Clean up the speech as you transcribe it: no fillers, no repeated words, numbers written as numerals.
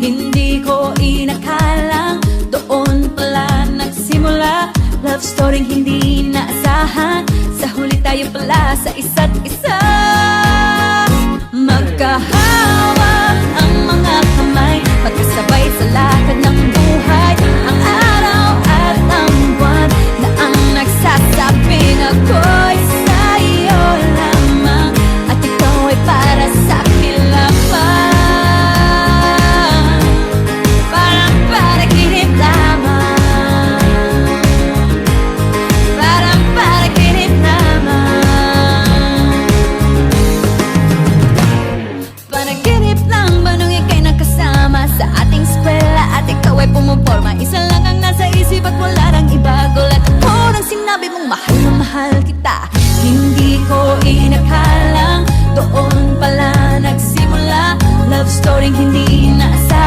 Hindi ko inakalang doon pala nagsimula. Love story hindi naasahan, sa huli tayo pala sa isa't isa. Magkahawak ang mga kamay, magkasabay sa lakad ng buhay. Ang araw at ang buwan na ang nagsasabing ako'y sa'yo lamang, at ikaw ay para sa'kin lamang. Parang panaginip lamang, parang panaginip lamang. Panaginip lang ba nung ika'y nakasama sa ating eskwela at ikaw ay pumuporma? Isa lang ang nasa isip at wala nang iba. Gulat ako nang sinabi mong mahal na mahal kita. Hindi ko inakalang doon pala nagsimula. Love story hindi naasahan.